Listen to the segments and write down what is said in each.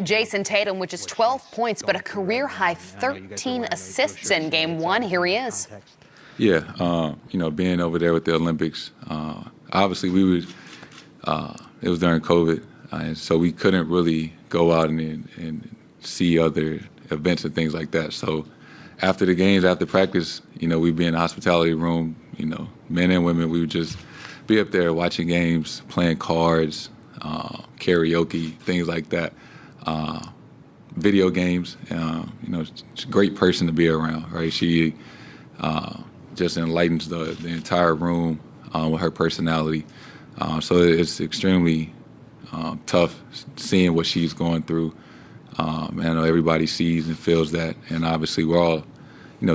Jayson Tatum, which is 12 points, but a career-high 13 assists in Game 1. Here he is. Yeah, being over there with the Olympics, obviously it was during COVID, and so we couldn't really go out and see other events and things like that. So after the games, after practice, we'd be in the hospitality room, men and women, we would just be up there watching games, playing cards, karaoke, things like that. Video games, she's a great person to be around, right? She just enlightens the entire room with her personality. So it's extremely tough seeing what she's going through. And I know everybody sees and feels that, and obviously we're all,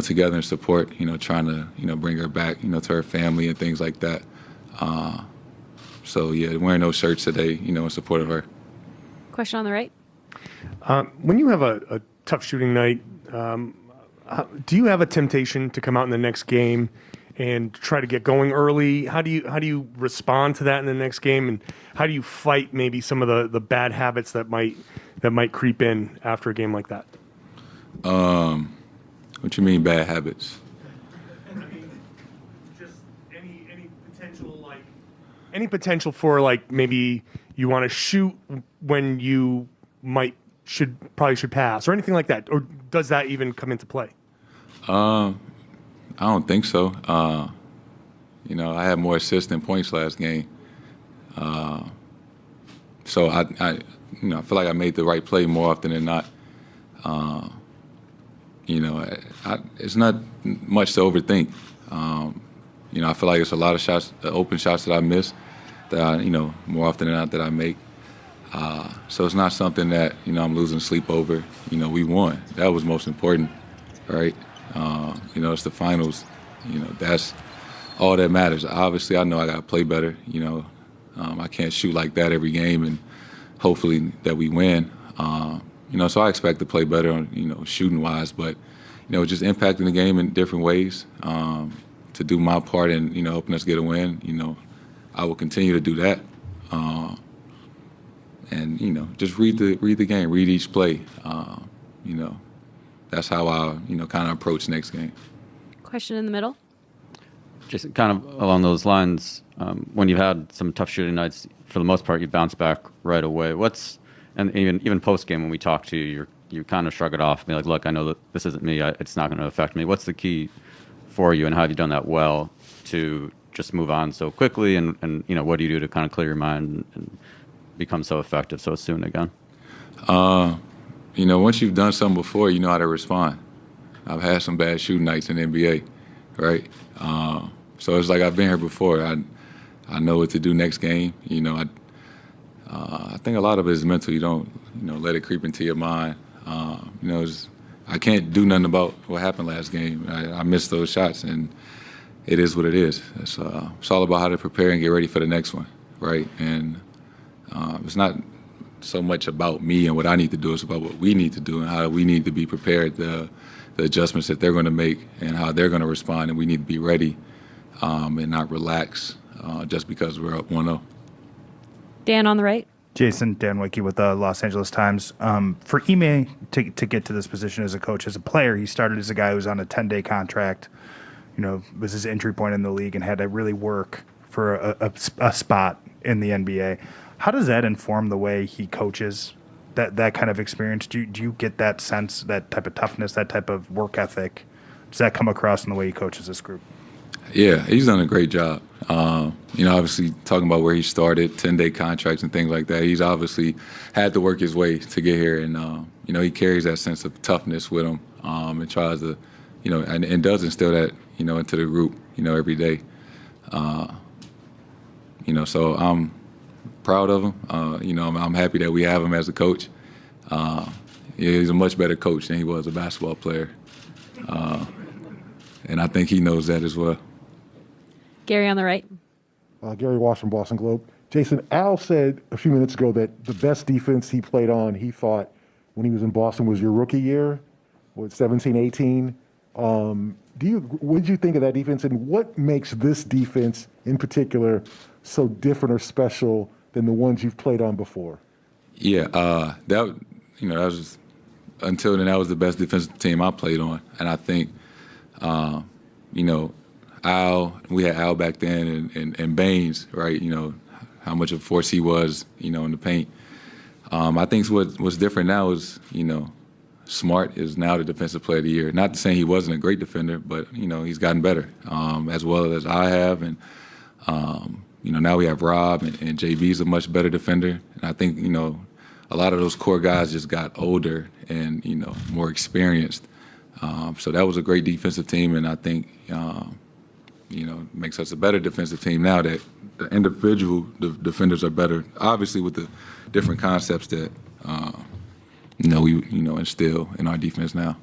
together in support, trying to, bring her back, to her family and things like that. So yeah, wearing those shirts today, in support of her. Question on the right. When you have a tough shooting night, do you have a temptation to come out in the next game and try to get going early? How do you respond to that in the next game, and how do you fight maybe some of the bad habits that might creep in after a game like that? What you mean bad habits? I mean, just any potential for maybe you want to shoot when you probably should pass or anything like that, or does that even come into play? I don't think so. I had more assists than points last game. So I feel like I made the right play more often than not. It's not much to overthink. I feel like it's a lot of shots, open shots that I miss, that more often than not that I make. So it's not something that I'm losing sleep over. We won. That was most important, right? It's the finals. That's all that matters. Obviously, I know I got to play better. I can't shoot like that every game, and hopefully that we win. So I expect to play better, shooting wise, but just impacting the game in different ways. To do my part in helping us get a win. I will continue to do that. And just read the game, read each play. That's how I kind of approach next game. Question in the middle. Just kind of along those lines, when you've had some tough shooting nights, for the most part, you bounce back right away. And even post game when we talk to you, you kind of shrug it off, be like, "Look, I know that this isn't me. It's not going to affect me." What's the key for you, and how have you done that well to just move on so quickly? And what do you do to kind of clear your mind and become so effective so soon again? Once you've done something before, you know how to respond. I've had some bad shooting nights in the NBA, right? So it's like I've been here before. I know what to do next game. I think a lot of it is mental. You don't, let it creep into your mind. I can't do nothing about what happened last game. I missed those shots, and it is what it is. It's all about how to prepare and get ready for the next one, right? And it's not so much about me and what I need to do. It's about what we need to do and how we need to be prepared, the adjustments that they're going to make and how they're going to respond, and we need to be ready and not relax just because we're up 1-0. Dan on the right. Jayson, Dan Wicke with the Los Angeles Times. For Ime to get to this position as a coach, as a player, he started as a guy who was on a 10-day contract, was his entry point in the league and had to really work for a spot in the NBA. How does that inform the way he coaches, that kind of experience? Do you get that sense, that type of toughness, that type of work ethic? Does that come across in the way he coaches this group? Yeah, he's done a great job. Obviously talking about where he started, 10-day contracts and things like that. He's obviously had to work his way to get here, and he carries that sense of toughness with him, and tries to, and does instill that, into the group, every day. So I'm proud of him. I'm happy that we have him as a coach. He's a much better coach than he was a basketball player, and I think he knows that as well. Gary on the right. Gary Walsh from Boston Globe. Jayson, Al said a few minutes ago that the best defense he played on, he thought, when he was in Boston, was your rookie year, 17, 18. What did you think of that defense, and what makes this defense in particular so different or special than the ones you've played on before? Yeah, that was until then that was the best defensive team I played on, and I think Al, we had Al back then, and Baines, right? How much of a force he was, in the paint. I think what's different now is, Smart is now the defensive player of the year. Not to say he wasn't a great defender, but, he's gotten better, as well as I have. And, now we have Rob, and JB's a much better defender. And I think, a lot of those core guys just got older and, more experienced. So that was a great defensive team, and I think, makes us a better defensive team now that the individual defenders are better, obviously with the different concepts that, we instill in our defense now.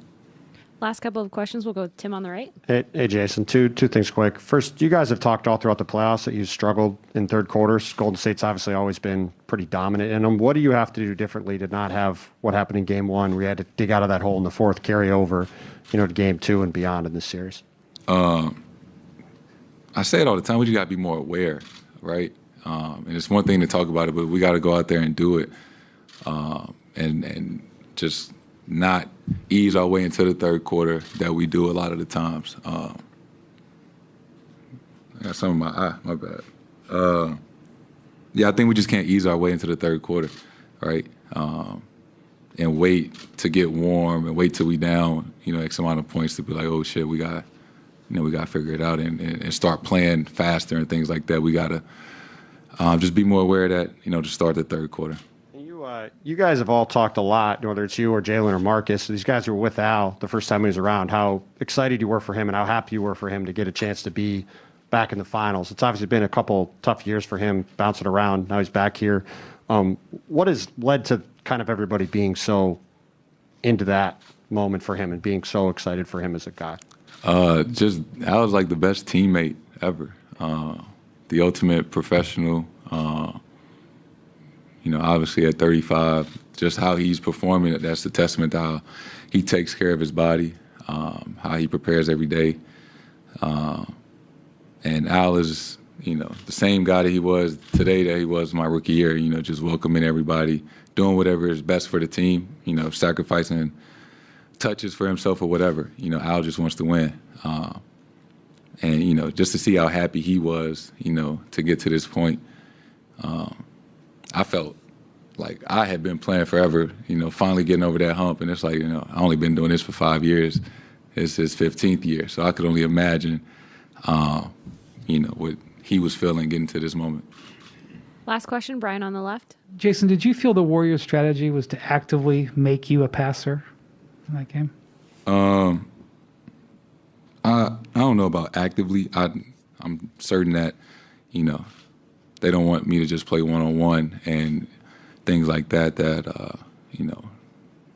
Last couple of questions. We'll go with Tim on the right. Hey, Jayson, two things quick. First, you guys have talked all throughout the playoffs that you struggled in third quarters. Golden State's obviously always been pretty dominant in them. What do you have to do differently to not have what happened in game one, where you had to dig out of that hole in the fourth, carry over, to game two and beyond in this series? I say it all the time, we just got to be more aware, right? And it's one thing to talk about it, but we got to go out there and do it, and just not ease our way into the third quarter that we do a lot of the times. I got some in my eye, my bad. I think we just can't ease our way into the third quarter, right? And wait to get warm and wait till we down, X amount of points to be like, oh shit, we got to figure it out and start playing faster and things like that. We got to just be more aware of that, to start the third quarter. You guys have all talked a lot, whether it's you or Jalen or Marcus. These guys were with Al the first time he was around, how excited you were for him and how happy you were for him to get a chance to be back in the finals. It's obviously been a couple tough years for him, bouncing around. Now he's back here. What has led to kind of everybody being so into that moment for him and being so excited for him as a guy? Just Al was like the best teammate ever. The ultimate professional. Obviously at 35, just how he's performing, that's a testament to how he takes care of his body, how he prepares every day. And Al is, the same guy that he was today that he was my rookie year, just welcoming everybody, doing whatever is best for the team, sacrificing touches for himself or whatever. Al just wants to win. And, just to see how happy he was, to get to this point, I felt like I had been playing forever, finally getting over that hump. And it's like, I only been doing this for 5 years. It's his 15th year. So I could only imagine, what he was feeling getting to this moment. Last question, Brian on the left. Jayson, did you feel the Warriors' strategy was to actively make you a passer in that game? I don't know about actively. I'm certain that, they don't want me to just play one-on-one and things like that,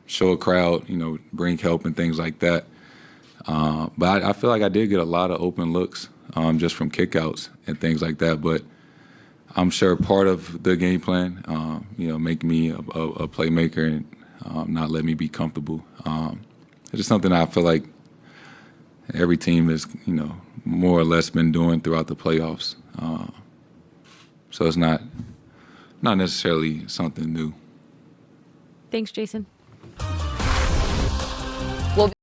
show a crowd, bring help and things like that. But I feel like I did get a lot of open looks just from kickouts and things like that. But I'm sure part of the game plan, make me a playmaker and not let me be comfortable. It's just something I feel like every team has, more or less been doing throughout the playoffs. So it's not necessarily something new. Thanks, Jayson.